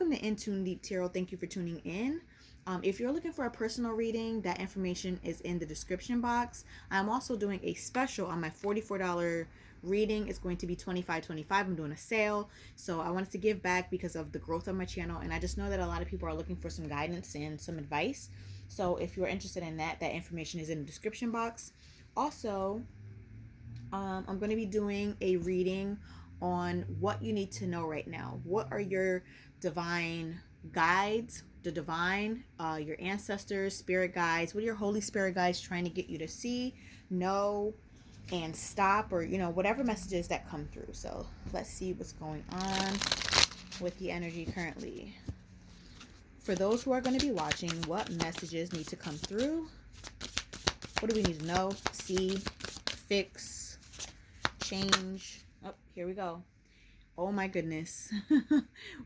Welcome to InTuneDeep Tarot. Thank you for tuning in. If you're looking for a personal reading, that information is in the description box. I'm also doing a special on my $44 reading. It's going to be $25.25. I'm doing a sale. So I wanted to give back because of the growth of my channel. And I just know that a lot of people are looking for some guidance and some advice. So if you're interested in that, that information is in the description box. Also, I'm going to be doing a reading on what you need to know right now. What are your divine guides, the divine, your ancestors, spirit guides? What are your Holy Spirit guides trying to get you to see, know, and stop, or, whatever messages that come through. So let's see what's going on with the energy currently. For those who are going to be watching, what messages need to come through? What do we need to know, see, fix, change? Oh, here we go. Oh my goodness.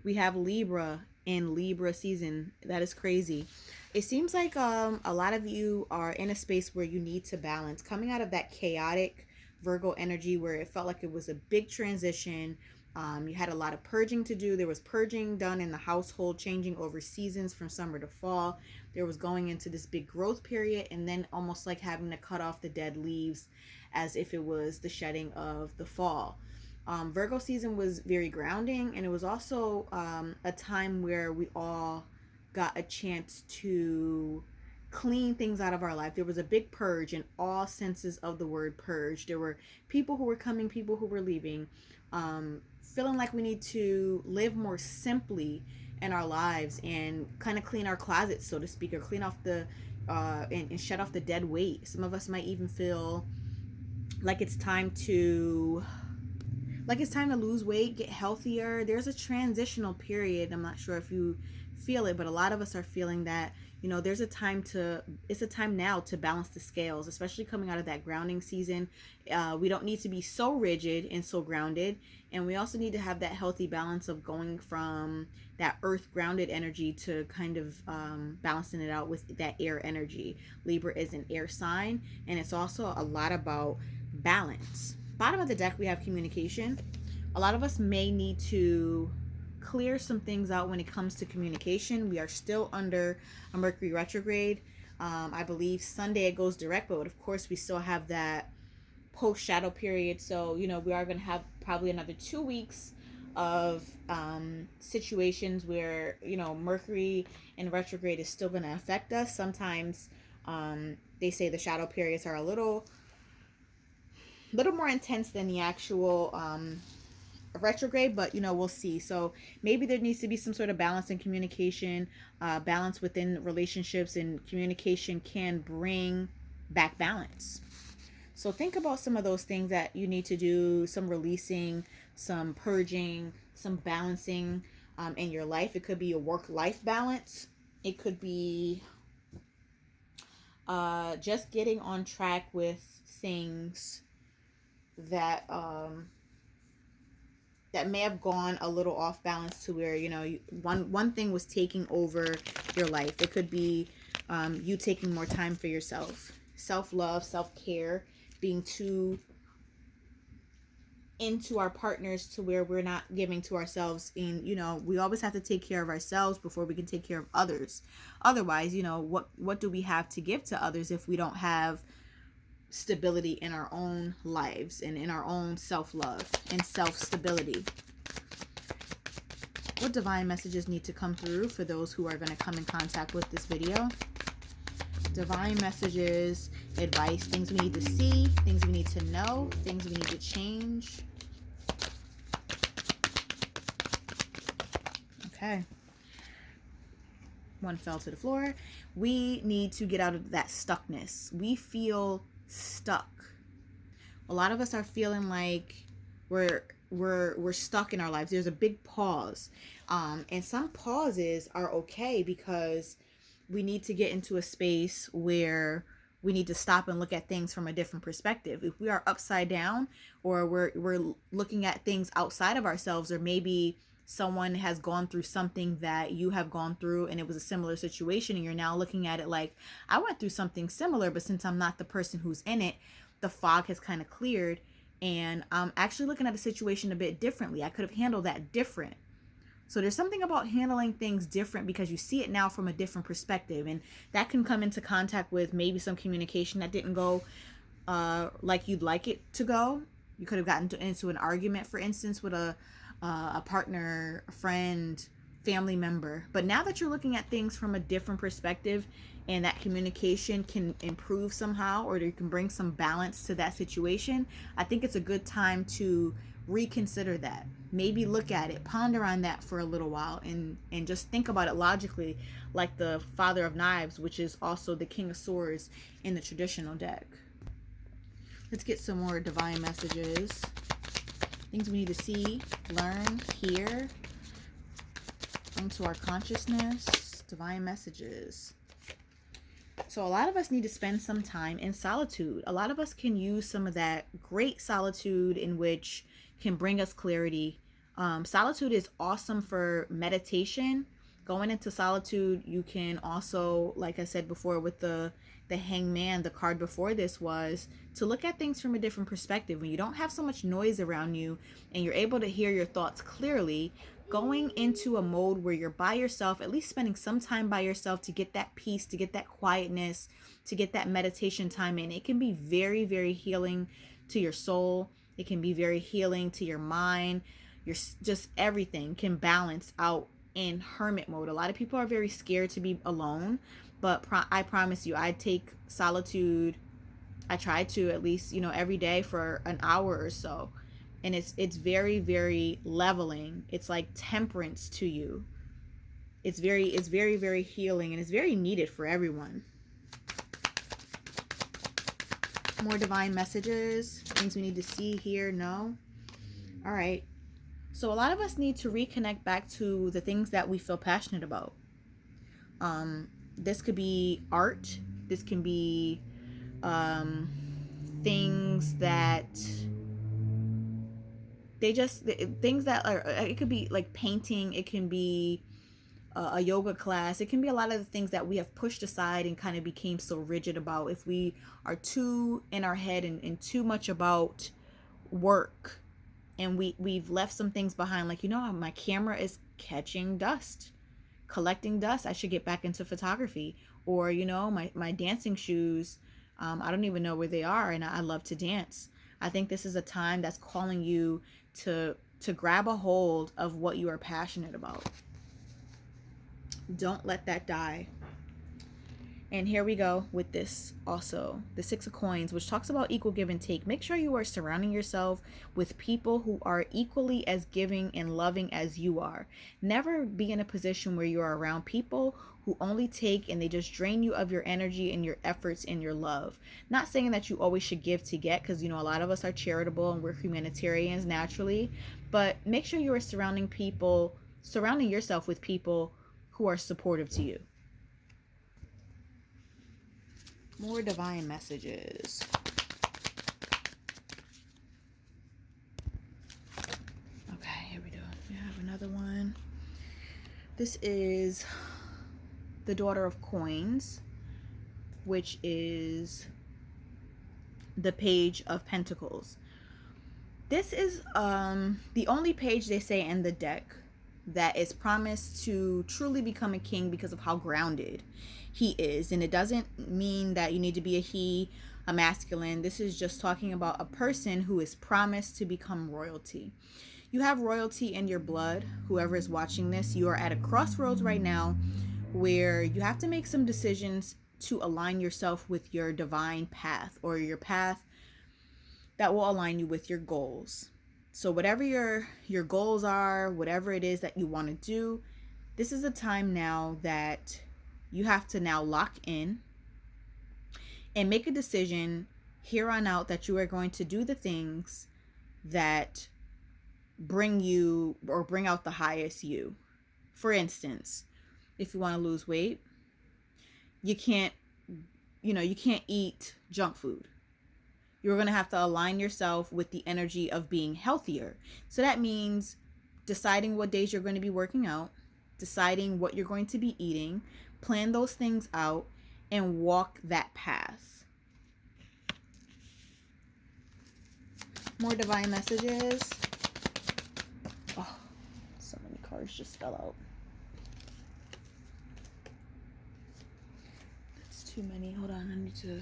We have Libra in Libra season. That is crazy. It seems like a lot of you are in a space where you need to balance, coming out of that chaotic Virgo energy where it felt like it was a big transition. You had a lot of purging to do. There was purging done in the household, changing over seasons from summer to fall. There was going into this big growth period, and then almost like having to cut off the dead leaves as if it was the shedding of the fall. Virgo season was very grounding, and it was also a time where we all got a chance to clean things out of our life. There was a big purge in all senses of the word purge. There were people who were coming, people who were leaving, feeling like we need to live more simply in our lives and kind of clean our closets, so to speak, or clean off the and shut off the dead weight. Some of us might even feel like it's time to lose weight, get healthier. There's a transitional period. I'm not sure if you feel it, but a lot of us are feeling that, it's a time now to balance the scales, especially coming out of that grounding season. We don't need to be so rigid and so grounded. And we also need to have that healthy balance of going from that earth grounded energy to kind of balancing it out with that air energy. Libra is an air sign, and it's also a lot about balance. Bottom of the deck, we have communication. A lot of us may need to clear some things out when it comes to communication. We are still under a Mercury retrograde. I believe Sunday it goes direct, but of course we still have that post shadow period. So, we are going to have probably another 2 weeks of situations where, Mercury in retrograde is still going to affect us. Sometimes they say the shadow periods are a little more intense than the actual retrograde, but we'll see. So maybe there needs to be some sort of balance in communication, balance within relationships, and communication can bring back balance. So think about some of those things that you need to do, some releasing, some purging, some balancing in your life. It could be a work-life balance. It could be just getting on track with things that that may have gone a little off balance, to where one thing was taking over your life. It could be you taking more time for yourself, self-love, self-care, being too into our partners to where we're not giving to ourselves. And we always have to take care of ourselves before we can take care of others. Otherwise, what do we have to give to others if we don't have stability in our own lives and in our own self-love and self-stability? What divine messages need to come through for those who are going to come in contact with this video? Divine messages, advice, things we need to see, things we need to know, things we need to change. Okay. One fell to the floor. We need to get out of that stuckness. We feel stuck. A lot of us are feeling like we're stuck in our lives. There's a big pause, and some pauses are okay because we need to get into a space where we need to stop and look at things from a different perspective. If we are upside down, or we're looking at things outside of ourselves, or maybe someone has gone through something that you have gone through and it was a similar situation, and you're now looking at it like, I went through something similar, but since I'm not the person who's in it, the fog has kind of cleared, and I'm actually looking at the situation a bit differently. I could have handled that different. So there's something about handling things different because you see it now from a different perspective. And that can come into contact with maybe some communication that didn't go like you'd like it to go. You could have gotten into an argument, for instance, with a partner, a friend, family member. But now that you're looking at things from a different perspective and that communication can improve somehow, or you can bring some balance to that situation, I think it's a good time to reconsider that. Maybe look at it, ponder on that for a little while, and just think about it logically, like the Father of Knives, which is also the King of Swords in the traditional deck. Let's get some more divine messages. Things we need to see, learn, hear, into our consciousness. Divine messages. So a lot of us need to spend some time in solitude. A lot of us can use some of that great solitude in which can bring us clarity. Solitude is awesome for meditation. Going into solitude, you can also, like I said before with the Hangman, the card before this, was to look at things from a different perspective. When you don't have so much noise around you and you're able to hear your thoughts clearly, going into a mode where you're by yourself, at least spending some time by yourself to get that peace, to get that quietness, to get that meditation time in, it can be very, very healing to your soul. It can be very healing to your mind. Just everything can balance out in hermit mode. A lot of people are very scared to be alone, but I promise you, I take solitude. I try to at least, every day for an hour or so. And it's very, very leveling. It's like temperance to you. It's very, very healing, and it's very needed for everyone. More divine messages, things we need to see, hear, know. All right. So a lot of us need to reconnect back to the things that we feel passionate about. This could be art. This can be things that things that are, it could be like painting, it can be a yoga class, it can be a lot of the things that we have pushed aside and kind of became so rigid about. If we are too in our head and too much about work, and we've left some things behind, like, my camera is catching dust, collecting dust, I should get back into photography. Or my dancing shoes, I don't even know where they are, and I love to dance. I think this is a time that's calling you to grab a hold of what you are passionate about. Don't let that die. And here we go with this also, the Six of Coins, which talks about equal give and take. Make sure you are surrounding yourself with people who are equally as giving and loving as you are. Never be in a position where you are around people who only take and they just drain you of your energy and your efforts and your love. Not saying that you always should give to get, because a lot of us are charitable and we're humanitarians naturally, but make sure you are surrounding yourself with people who are supportive to you. More divine messages. Okay, here we go. We have another one. This is the Daughter of Coins, which is the Page of Pentacles. This is the only page they say in the deck that is promised to truly become a king because of how grounded he is. And it doesn't mean that you need to be a masculine. This is just talking about a person who is promised to become royalty. You have royalty in your blood. Whoever is watching this, you are at a crossroads right now where you have to make some decisions to align yourself with your divine path, or your path that will align you with your goals. So whatever your goals are, whatever it is that you want to do, this is a time now that you have to now lock in and make a decision here on out that you are going to do the things that bring you or bring out the highest you. For instance, if you want to lose weight, you can't eat junk food. You're going to have to align yourself with the energy of being healthier. So that means deciding what days you're going to be working out, deciding what you're going to be eating, plan those things out, and walk that path. More divine messages. Oh, so many cards just fell out. That's too many. Hold on, I need to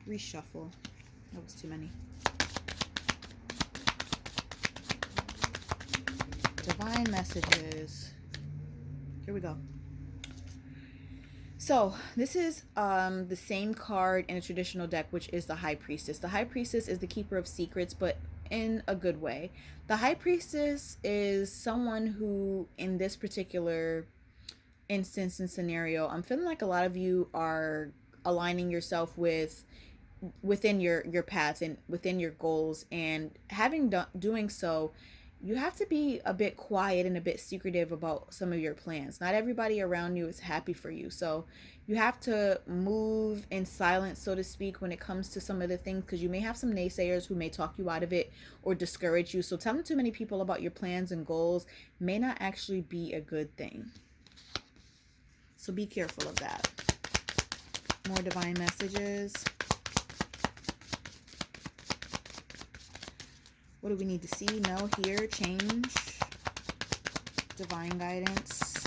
reshuffle. That was too many. Divine messages. Here we go. So this is the same card in a traditional deck, which is the High Priestess. The High Priestess is the keeper of secrets, but in a good way. The High Priestess is someone who, in this particular instance and scenario, I'm feeling like a lot of you are aligning yourself within your path and within your goals, and doing so, you have to be a bit quiet and a bit secretive about some of your plans. Not everybody around you is happy for you, so you have to move in silence, so to speak, when it comes to some of the things, because you may have some naysayers who may talk you out of it or discourage you. So telling too many people about your plans and goals may not actually be a good thing, so be careful of that. More divine messages. What do we need to see, know, hear, change? Divine guidance.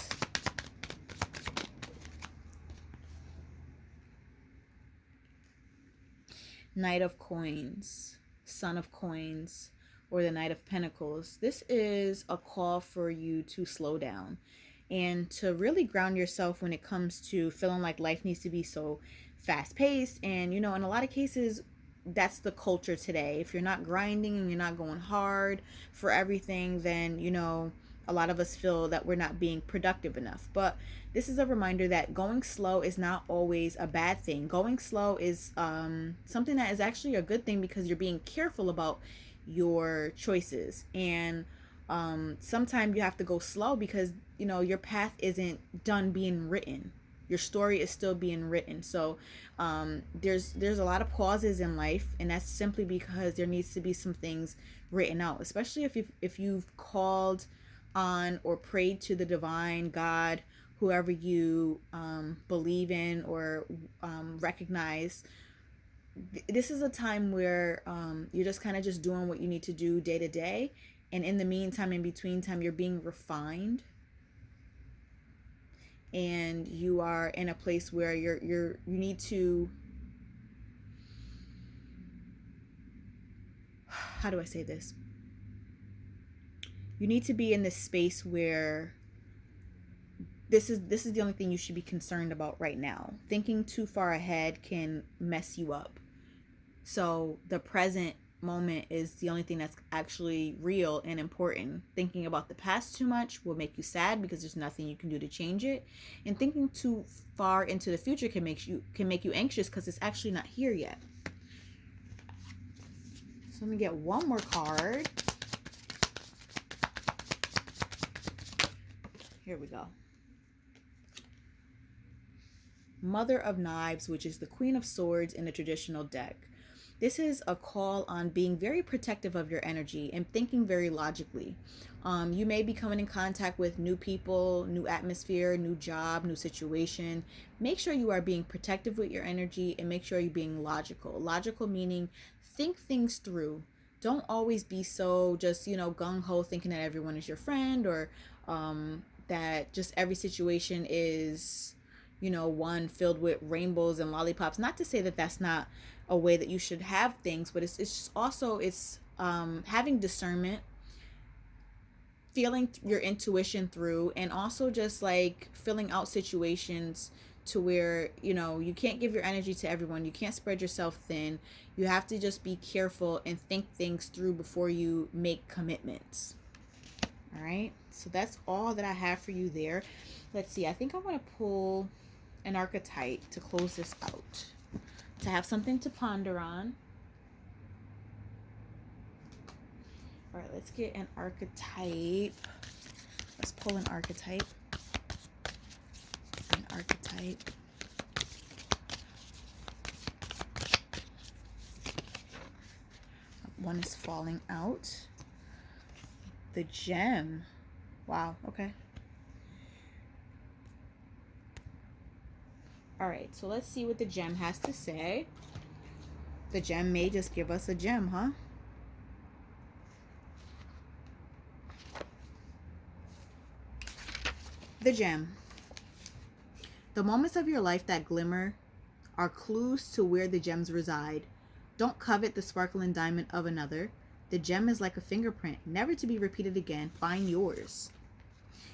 Knight of Coins, Son of Coins, or the Knight of Pentacles. This is a call for you to slow down and to really ground yourself when it comes to feeling like life needs to be so fast-paced. And, in a lot of cases, that's the culture today. If you're not grinding and you're not going hard for everything, then a lot of us feel that we're not being productive enough. But this is a reminder that going slow is not always a bad thing. Going slow is something that is actually a good thing, because you're being careful about your choices. And sometimes you have to go slow because your path isn't done being written. Your story is still being written. So there's a lot of pauses in life, and that's simply because there needs to be some things written out, especially if you've called on or prayed to the divine, God, whoever you believe in or recognize. This is a time where you're just kind of just doing what you need to do day to day, and in the meantime, in between time, you're being refined. And you are in a place where you need to, how do I say this? You need to be in this space where this is the only thing you should be concerned about right now. Thinking too far ahead can mess you up. So the present moment is the only thing that's actually real and important. Thinking about the past too much will make you sad because there's nothing you can do to change it, and thinking too far into the future can make you anxious because it's actually not here yet. So let me get one more card. Here we go. Mother of Knives, which is the Queen of Swords in the traditional deck. This is a call on being very protective of your energy and thinking very logically. You may be coming in contact with new people, new atmosphere, new job, new situation. Make sure you are being protective with your energy, and make sure you're being logical. Logical meaning think things through. Don't always be so just, gung-ho, thinking that everyone is your friend, or that just every situation is, one filled with rainbows and lollipops. Not to say that that's not a way that you should have things, but it's just also having discernment, feeling your intuition through, and also just like filling out situations to where you can't give your energy to everyone. You can't spread yourself thin. You have to just be careful and think things through before you make commitments. All right, so that's all that I have for you there. Let's see, I think I want to pull an archetype to close this out, to have something to ponder on. All right, let's get an archetype. Let's pull an archetype. An archetype. One is falling out. The gem. Wow, okay. All right, so let's see what the gem has to say. The gem may just give us a gem, huh? The gem. The moments of your life that glimmer are clues to where the gems reside. Don't covet the sparkling diamond of another. The gem is like a fingerprint, never to be repeated again. Find yours.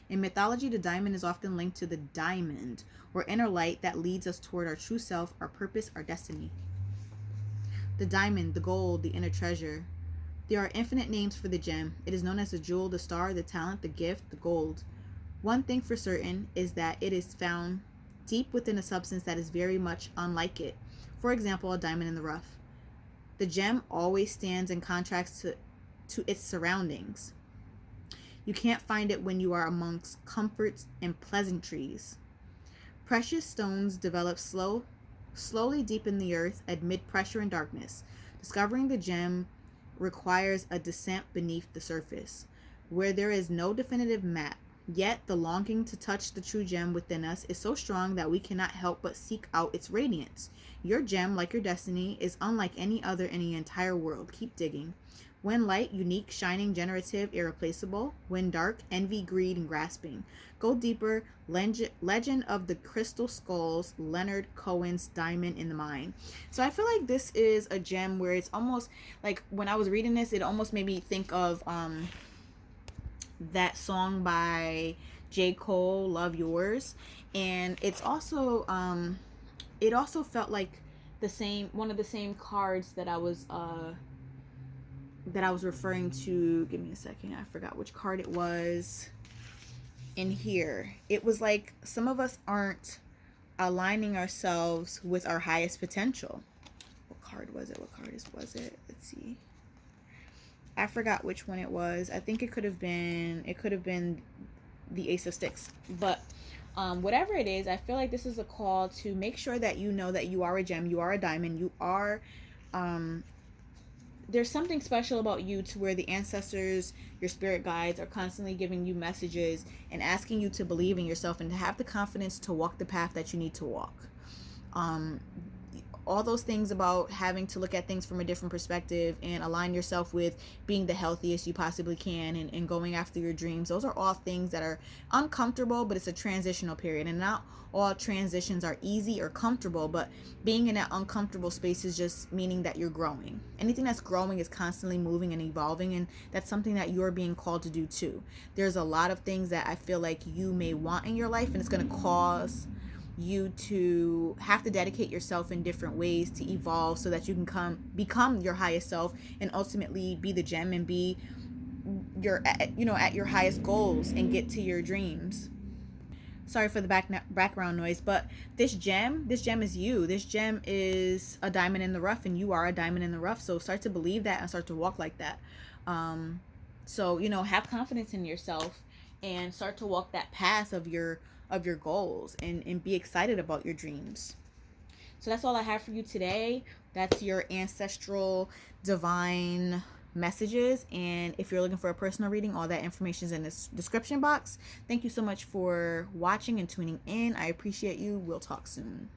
In mythology, the diamond is often linked to the diamond, or inner light that leads us toward our true self, our purpose, our destiny. The diamond, the gold, the inner treasure. There are infinite names for the gem. It is known as the jewel, the star, the talent, the gift, the gold. One thing for certain is that it is found deep within a substance that is very much unlike it. For example, a diamond in the rough. The gem always stands in contrast to its surroundings. You can't find it when you are amongst comforts and pleasantries. Precious stones develop slowly deep in the earth amid pressure and darkness. Discovering the gem requires a descent beneath the surface, where there is no definitive map. Yet the longing to touch the true gem within us is so strong that we cannot help but seek out its radiance. Your gem, like your destiny, is unlike any other in the entire world. Keep digging. When light, unique, shining, generative, irreplaceable. When dark, envy, greed, and grasping. Go deeper. Legend of the Crystal Skulls, Leonard Cohen's Diamond in the Mine. So I feel like this is a gem where it's almost like, when I was reading this, it almost made me think of that song by J. Cole, Love Yours. And it's also it also felt like one of the same cards that I was referring to. Give me a second, I forgot which card it was in here. It was like, some of us aren't aligning ourselves with our highest potential. What card was it? Was it? Let's see. I forgot which one it was. I think it could have been the Ace of Sticks. But whatever it is, I feel like this is a call to make sure that you know that you are a gem, you are a diamond, you are there's something special about you, to where the ancestors, your spirit guides, are constantly giving you messages and asking you to believe in yourself and to have the confidence to walk the path that you need to walk. All those things about having to look at things from a different perspective and align yourself with being the healthiest you possibly can, and going after your dreams. Those are all things that are uncomfortable, but it's a transitional period. And not all transitions are easy or comfortable, but being in that uncomfortable space is just meaning that you're growing. Anything that's growing is constantly moving and evolving, and that's something that you're being called to do too. There's a lot of things that I feel like you may want in your life, and it's going to cause you to have to dedicate yourself in different ways to evolve, so that you can become your highest self, and ultimately be the gem and be at your highest goals and get to your dreams. Sorry for the background noise, but this gem is you. This gem is a diamond in the rough, and you are a diamond in the rough. So start to believe that and start to walk like that. So have confidence in yourself and start to walk that path of your goals, and be excited about your dreams. So that's all I have for you today. That's your ancestral divine messages. And if you're looking for a personal reading, all that information is in the description box. Thank you so much for watching and tuning in. I appreciate you. We'll talk soon.